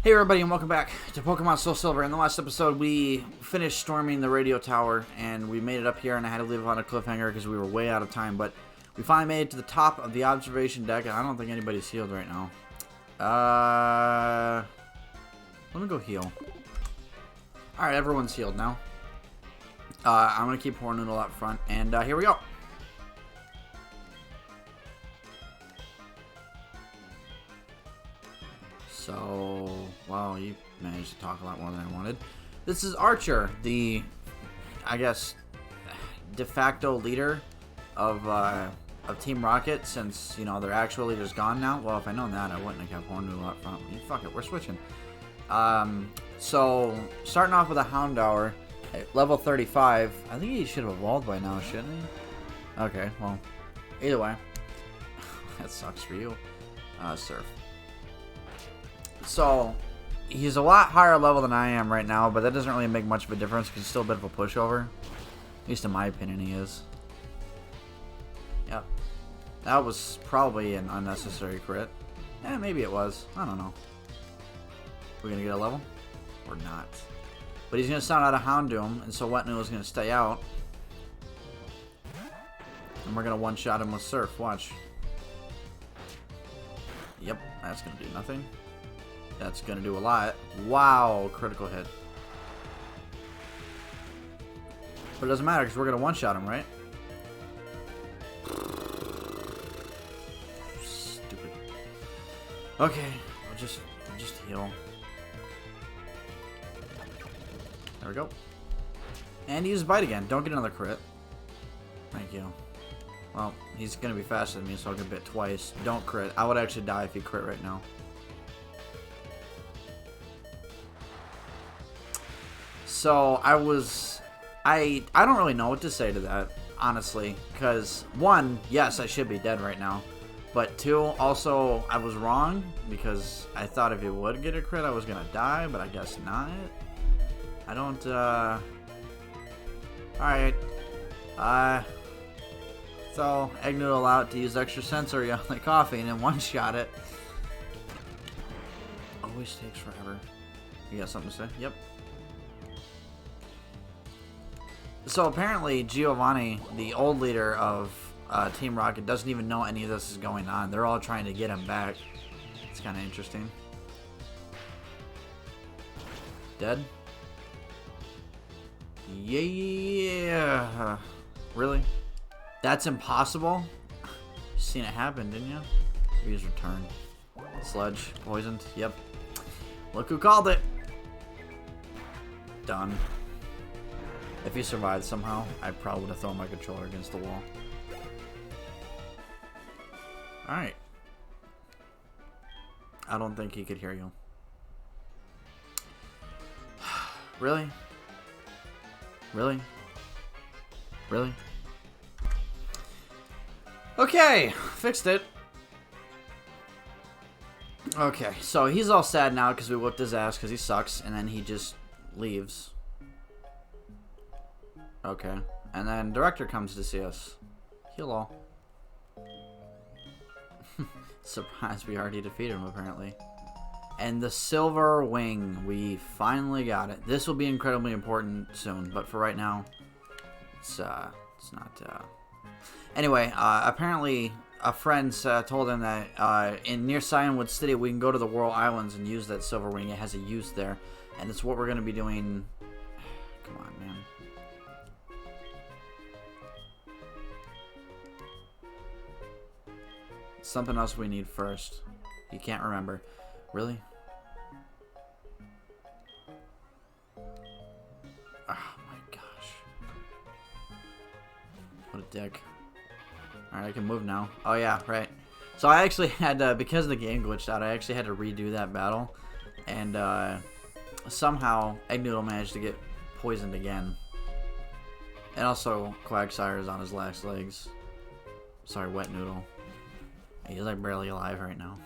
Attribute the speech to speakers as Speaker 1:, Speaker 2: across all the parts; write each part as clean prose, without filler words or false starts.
Speaker 1: Hey everybody and welcome back to Pokemon Soul Silver. In the last episode we finished storming the radio tower and we made it up here, and I had to leave on a cliffhanger because we were way out of time, but we finally made it to the top of the observation deck and I don't think anybody's healed right now. Let me go heal. Alright, everyone's healed now. I'm going to keep Hornoodle up front, and here we go. So, wow, you managed to talk a lot more than I wanted. This is Archer, the, I guess, de facto leader of Team Rocket, since, you know, their actual leader's gone now. Well, if I known that, I wouldn't have kept Hornoodle up front. Fuck it, we're switching. So, starting off with a Houndour at level 35. I think he should have evolved by now, shouldn't he? Okay, well, either way. That sucks for you. Surf. So, he's a lot higher level than I am right now, but that doesn't really make much of a difference because he's still a bit of a pushover. At least in my opinion, he is. Yep. That was probably an unnecessary crit. Eh, maybe it was. I don't know. We're going to get a level? Or not. But he's going to sound out a Houndoom, and so Wet Noodle's going to stay out. And we're going to one-shot him with Surf. Watch. Yep, that's going to do nothing. That's going to do a lot. Wow, critical hit. But it doesn't matter because we're going to one-shot him, right? Stupid. Okay, I'll just heal. There we go. And he used Bite again. Don't get another crit. Thank you. Well, he's going to be faster than me, so I'll get bit twice. Don't crit. I would actually die if he crit right now. So I don't really know what to say to that, honestly, because one, yes, I should be dead right now, but two, also I was wrong because I thought if he would get a crit I was gonna die, but I guess not. I don't. All right. So Egg Noodle out to use extra sensory on the coffee and then one-shot it. Always takes forever. You got something to say? Yep. So apparently Giovanni, the old leader of Team Rocket, doesn't even know any of this is going on. They're all trying to get him back. It's kind of interesting. Dead? Yeah. Really? That's impossible? You seen it happen, didn't you? Use return. Sludge. Poisoned. Yep. Look who called it. Done. If he survived somehow, I probably would have thrown my controller against the wall. Alright. I don't think he could hear you. Really? Really? Really? Okay, fixed it. Okay, so he's all sad now because we whooped his ass because he sucks, and then he just leaves. Okay, and then Director comes to see us. Hello. Surprised we already defeated him, apparently. And the Silver Wing, we finally got it. This will be incredibly important soon, but for right now, it's not. Anyway, apparently a friend told him that in near Cyanwood City we can go to the Whirl Islands and use that Silver Wing. It has a use there, and it's what we're going to be doing. Come on, man. Something else we need first. You can't remember. Really? Oh my gosh. What a dick. Alright, I can move now. Oh yeah, right. So I actually had, because the game glitched out, I actually had to redo that battle. And somehow Egg Noodle managed to get poisoned again. And also Quagsire is on his last legs. Sorry, Wet Noodle. He's like barely alive right now.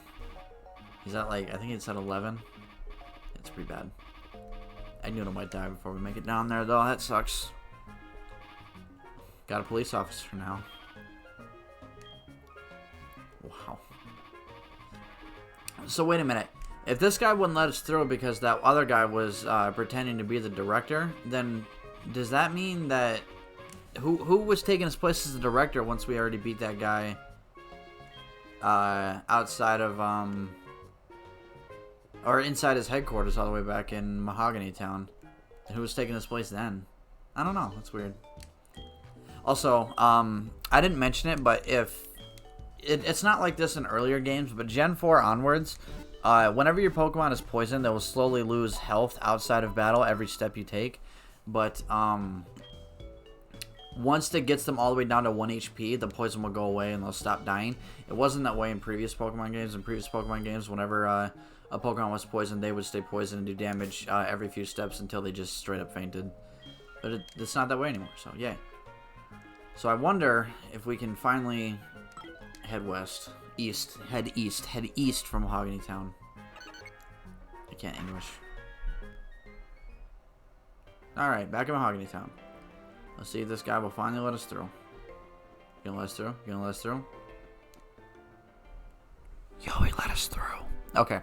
Speaker 1: He's at like, I think it's at 11. It's pretty bad. Egg Noodle might die before we make it down there though. That sucks. Got a police officer now. Wow. So wait a minute. If this guy wouldn't let us through because that other guy was pretending to be the director, then does that mean that who was taking his place as the director once we already beat that guy outside of or inside his headquarters all the way back in Mahogany Town? Who was taking his place then? I don't know. That's weird. Also, I didn't mention it, but if it's not like this in earlier games, but Gen 4 onwards, whenever your Pokemon is poisoned, they will slowly lose health outside of battle every step you take. But once it gets them all the way down to 1 HP, the poison will go away and they'll stop dying. It wasn't that way in previous Pokemon games. In previous Pokemon games, whenever a Pokemon was poisoned, they would stay poisoned and do damage every few steps until they just straight up fainted. But it's not that way anymore, so yay. So I wonder if we can finally head west. Head east from Mahogany Town. I can't English. Alright, back in Mahogany Town. Let's see if this guy will finally let us through. You gonna let us through? You gonna let us through? Yo, he let us through. Okay.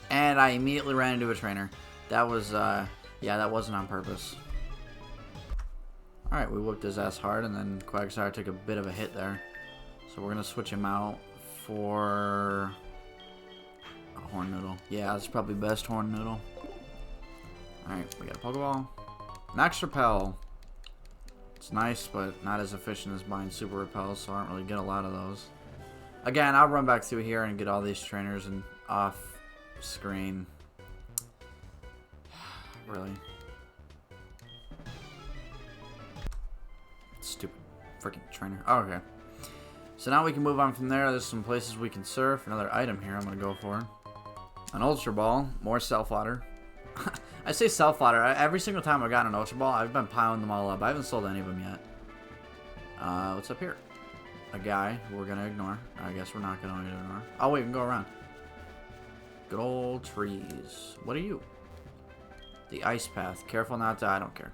Speaker 1: And I immediately ran into a trainer. That was, yeah, that wasn't on purpose. Alright, we whooped his ass hard, and then Quagsire took a bit of a hit there. So we're gonna switch him out for a Horn Noodle. Yeah, that's probably best Horn Noodle. Alright, we got a Pokeball. Max Repel. It's nice, but not as efficient as buying Super Repels, so I don't really get a lot of those. Again, I'll run back through here and get all these trainers and off screen. Really? Stupid freaking trainer. Oh, okay. So now we can move on from there. There's some places we can surf. Another item here I'm going to go for. An Ultra Ball. More Self-Water. I say Self-Water. Every single time I've gotten an Ultra Ball, I've been piling them all up. I haven't sold any of them yet. What's up here? A guy who we're going to ignore. I guess we're not going to ignore. Oh, wait, we can go around. Good old trees. What are you? The Ice Path. Careful not to... I don't care.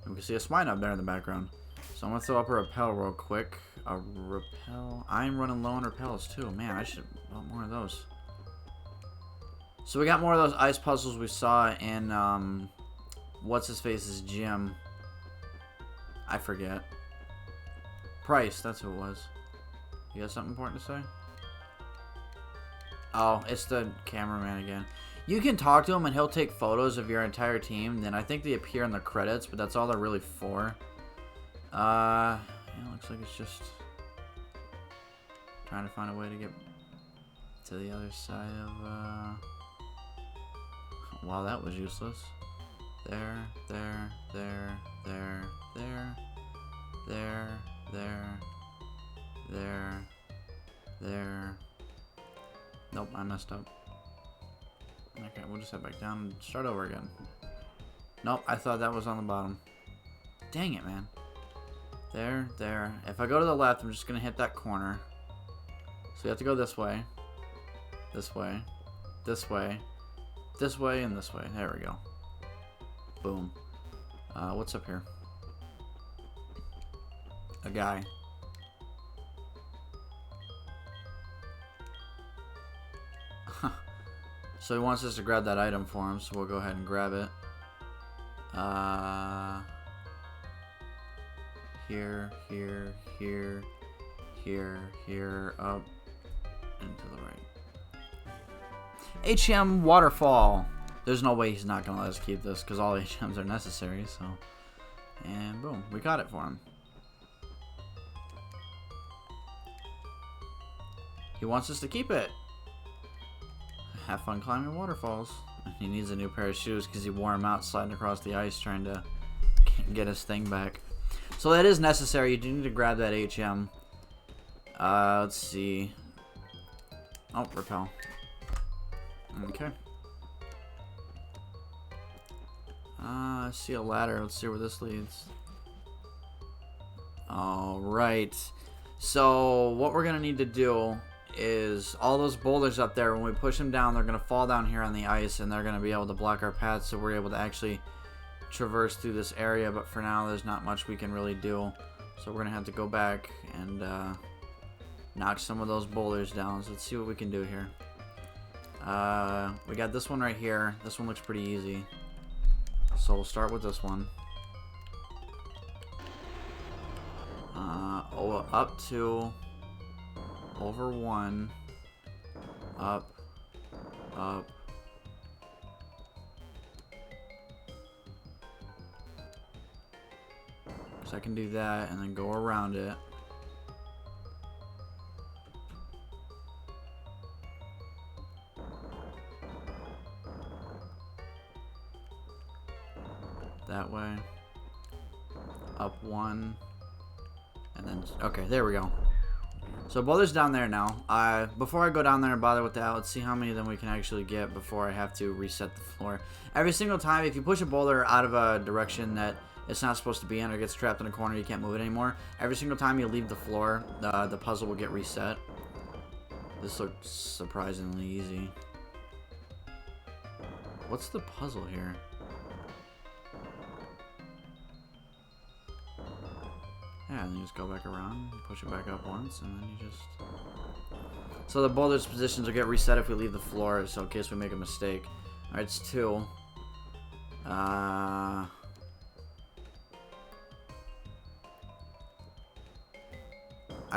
Speaker 1: And we can see a Swine up there in the background. So I'm going to throw up a Repel real quick. A Repel. I'm running low on Repels too. Man, I should want more of those. So we got more of those ice puzzles we saw in, what's-his-face's gym. I forget. Price, that's who it was. You got something important to say? Oh, it's the cameraman again. You can talk to him and he'll take photos of your entire team. Then I think they appear in the credits, but that's all they're really for. Yeah, looks like it's just trying to find a way to get to the other side of, wow, that was useless. There. Nope, I messed up. Okay, we'll just head back down and start over again. Nope, I thought that was on the bottom. Dang it, man. There. If I go to the left, I'm just going to hit that corner. So you have to go this way. This way. This way. This way and this way. There we go. Boom. What's up here? A guy. So he wants us to grab that item for him, so we'll go ahead and grab it. Here, up, and to the right. HM Waterfall. There's no way he's not going to let us keep this, because all HMs are necessary, so. And boom, we got it for him. He wants us to keep it. Have fun climbing waterfalls. He needs a new pair of shoes because he wore them out sliding across the ice trying to get his thing back. So that is necessary. You do need to grab that HM. Let's see. Oh, Repel. Okay. I see a ladder. Let's see where this leads. Alright. So what we're going to need to do is all those boulders up there, when we push them down, they're going to fall down here on the ice and they're going to be able to block our path, so we're able to actually traverse through this area. But for now, there's not much we can really do, so we're going to have to go back and knock some of those boulders down. So let's see what we can do here. We got this one right here. This one looks pretty easy. So we'll start with this one. Up 2, over 1, up, up. So I can do that and then go around it. That way. Up 1. And then, okay, there we go. So boulder's down there now. Before I go down there and bother with that, let's see how many of them we can actually get before I have to reset the floor. Every single time, if you push a boulder out of a direction that it's not supposed to be in or gets trapped in a corner, you can't move it anymore. Every single time you leave the floor, the puzzle will get reset. This looks surprisingly easy. What's the puzzle here? Yeah, and then you just go back around, push it back up once, and then you just... So the boulder's positions will get reset if we leave the floor, so in case we make a mistake. Alright, it's 2. I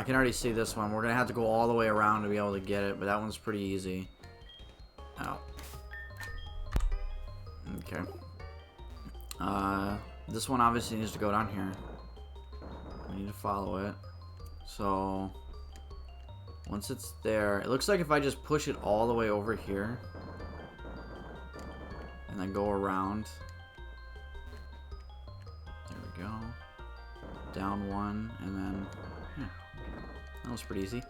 Speaker 1: can already see this one. We're going to have to go all the way around to be able to get it, but that one's pretty easy. Ow. Okay. This one obviously needs to go down here. We need to follow it. So once it's there, it looks like if I just push it all the way over here and then go around. There we go. Down 1 and then yeah. That was pretty easy.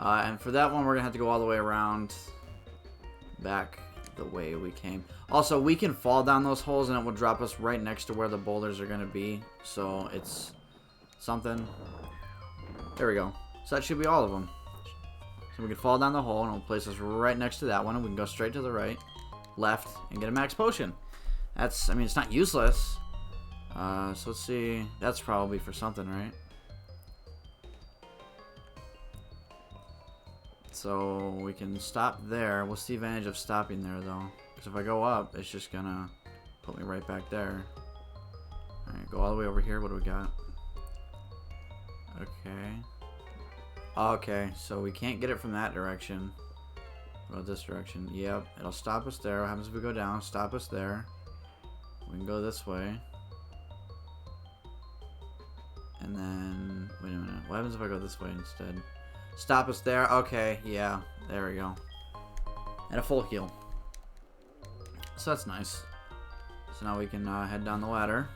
Speaker 1: And for that one we're gonna have to go all the way around back the way we came. Also, we can fall down those holes and it will drop us right next to where the boulders are gonna be. So it's something. There we go. So that should be all of them. So we can fall down the hole and it'll place us right next to that one, and we can go straight to the right, left, and get a max potion. That's, I mean, it's not useless. So let's see. That's probably for something, right? So we can stop there. What's the advantage of stopping there, though? Because if I go up, it's just gonna put me right back there. Alright, go all the way over here. What do we got? Okay. Okay, so we can't get it from that direction. What about this direction? Yep, it'll stop us there. What happens if we go down? Stop us there. We can go this way. And then... Wait a minute. What happens if I go this way instead? Stop us there. Okay, yeah. There we go. And a full heal. So that's nice. So now we can head down the ladder.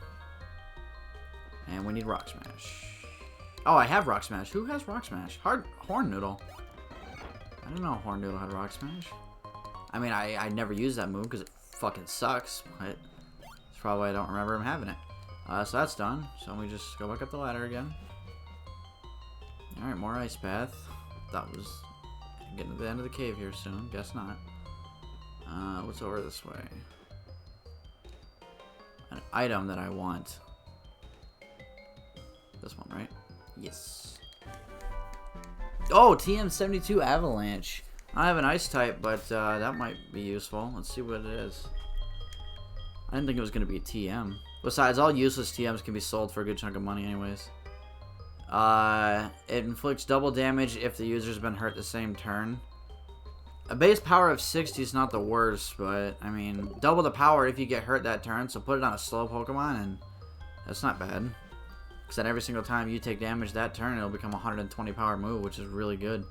Speaker 1: And we need Rock Smash. Oh, I have Rock Smash. Who has Rock Smash? Horn Noodle. I didn't know Horn Noodle had Rock Smash. I mean, I never used that move because it fucking sucks. But it's probably why I don't remember him having it. So that's done. So we just go back up the ladder again. Alright, more Ice Path. That was getting to the end of the cave here soon. Guess not. What's over this way? An item that I want. This one, right? Yes. Oh, TM72 Avalanche. I have an ice type, but that might be useful. Let's see what it is. I didn't think it was going to be a TM. Besides, all useless TMs can be sold for a good chunk of money anyways. It inflicts double damage if the user's been hurt the same turn. A base power of 60 is not the worst, but, I mean, double the power if you get hurt that turn, so put it on a slow Pokemon, and that's not bad. Because then every single time you take damage that turn, it'll become a 120 power move, which is really good.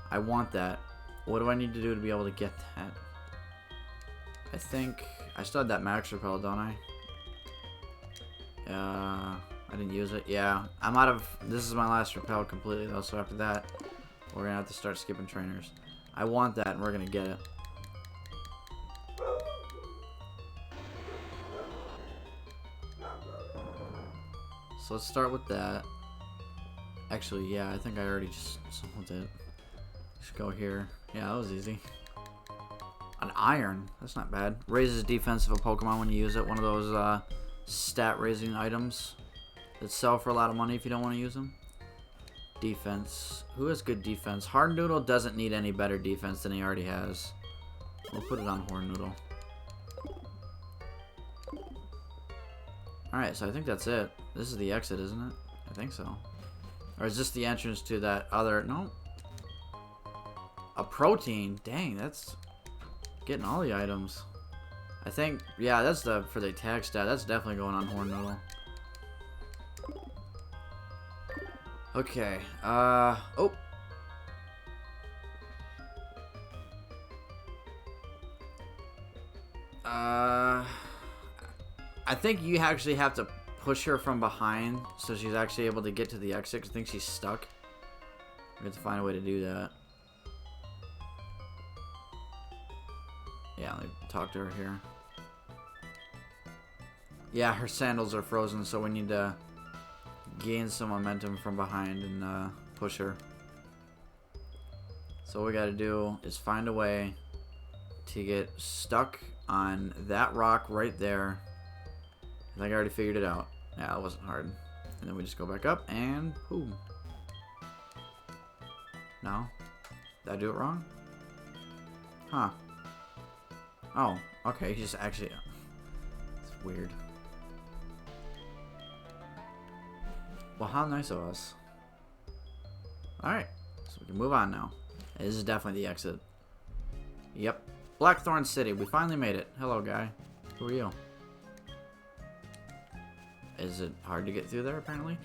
Speaker 1: I want that. What do I need to do to be able to get that? I think... I still had that Max Repel, don't I? I didn't use it. Yeah, I'm out of... This is my last Repel completely, though, so after that, we're going to have to start skipping trainers. I want that, and we're going to get it. So let's start with that. Actually, yeah, I think I already just solved it. Just go here. Yeah, that was easy. An iron. That's not bad. Raises defense of a Pokemon when you use it. One of those stat-raising items that sell for a lot of money if you don't want to use them. Defense. Who has good defense? Hard Noodle doesn't need any better defense than he already has. We'll put it on Horn Noodle. Alright, so I think that's it. This is the exit, isn't it? I think so. Or is this the entrance to that other... No. A protein? Dang, that's... Getting all the items. I think... Yeah, that's the... For the attack stat. That's definitely going on Horn Noodle. Okay. Oh. I think you actually have to push her from behind so she's actually able to get to the exit. 'Cause I think she's stuck. We have to find a way to do that. Yeah, let me talk to her here. Yeah, her sandals are frozen, so we need to gain some momentum from behind and push her. So what we gotta do is find a way to get stuck on that rock right there. I think I already figured it out. Yeah, it wasn't hard. And then we just go back up and boom. No? Did I do it wrong? Huh. Oh, okay, he's just actually... It's weird. Well, how nice of us. Alright, so we can move on now. This is definitely the exit. Yep. Blackthorne City. We finally made it. Hello, guy. Who are you? Is it hard to get through there, apparently?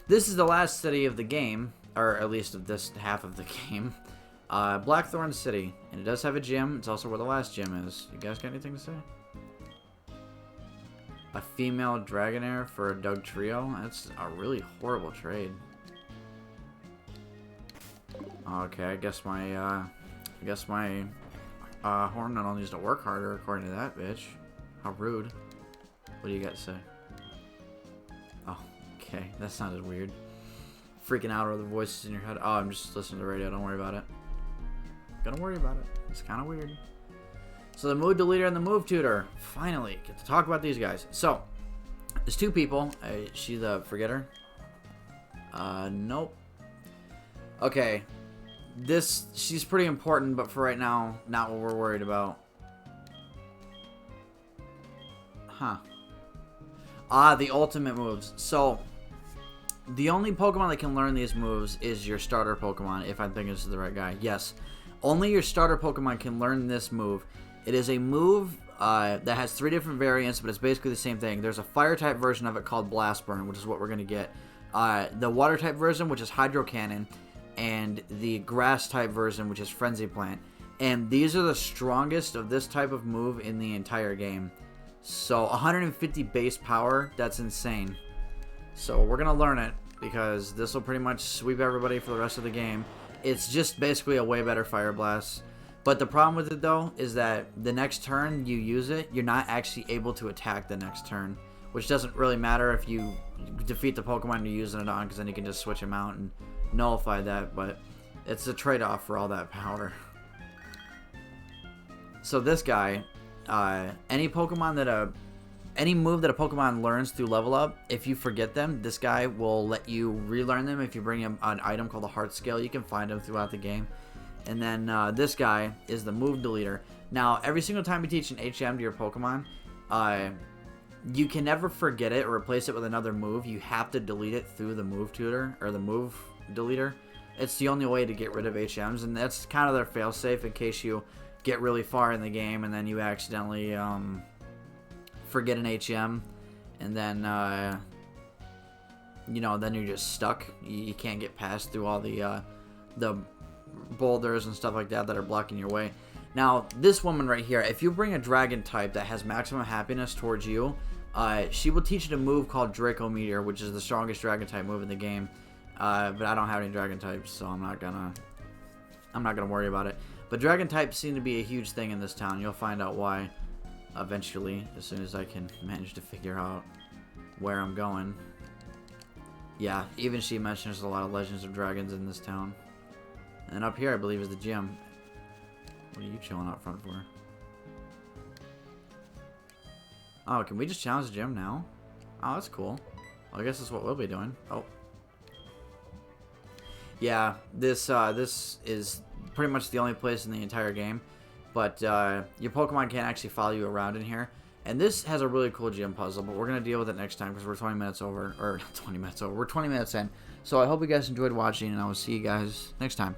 Speaker 1: This is the last city of the game. Or at least of this half of the game. Blackthorne City. And it does have a gym. It's also where the last gym is. You guys got anything to say? A female Dragonair for a Doug Trio? That's a really horrible trade. Okay, I guess my Horn Noodle needs to work harder according to that bitch. How rude. What do you got to say? Oh, okay. That sounded weird. Freaking out over the voices in your head. Oh, I'm just listening to the radio. Don't worry about it. Don't worry about it. It's kind of weird. So the mood deleter and the move tutor. Finally, get to talk about these guys. So, there's two people. Is she the forgetter? Nope. Okay. She's pretty important, but for right now, not what we're worried about. Huh. The ultimate moves. So, the only Pokemon that can learn these moves is your starter Pokemon, if I'm thinking this is the right guy. Yes. Only your starter Pokemon can learn this move. It is a move that has 3 different variants, but it's basically the same thing. There's a Fire-type version of it called Blast Burn, which is what we're going to get. The Water-type version, which is Hydro Cannon, and the Grass-type version, which is Frenzy Plant. And these are the strongest of this type of move in the entire game. So 150 base power, that's insane. So we're going to learn it, because this will pretty much sweep everybody for the rest of the game. It's just basically a way better Fire Blast. But the problem with it, though, is that the next turn you use it, you're not actually able to attack the next turn. Which doesn't really matter if you defeat the Pokemon you're using it on, because then you can just switch them out and nullify that. But it's a trade-off for all that power. So this guy, any Pokemon that any move that a Pokemon learns through level up, if you forget them, this guy will let you relearn them if you bring him an item called the Heart Scale. You can find him throughout the game. And then this guy is the move deleter. Now, every single time you teach an HM to your Pokemon, you can never forget it or replace it with another move. You have to delete it through the move tutor or the move deleter. It's the only way to get rid of HMs, and that's kind of their failsafe in case you get really far in the game and then you accidentally forget an HM, and then you know, then you're just stuck. You can't get past through all the boulders and stuff like that that are blocking your way. Now, this woman right here, if you bring a dragon type that has maximum happiness towards you, she will teach you a move called Draco Meteor, which is the strongest dragon type move in the game. But I don't have any dragon types, so I'm not gonna worry about it. But dragon types seem to be a huge thing in this town. You'll find out why eventually, as soon as I can manage to figure out where I'm going. Yeah, even she mentions a lot of Legends of Dragons in this town. And up here, I believe, is the gym. What are you chilling out front for? Oh, can we just challenge the gym now? Oh, that's cool. Well, I guess that's what we'll be doing. Oh. Yeah, this is pretty much the only place in the entire game But your Pokemon can't actually follow you around in here. And this has a really cool gym puzzle, but we're going to deal with it next time because we're 20 minutes over. Or not 20 minutes over. We're 20 minutes in. So I hope you guys enjoyed watching, and I will see you guys next time.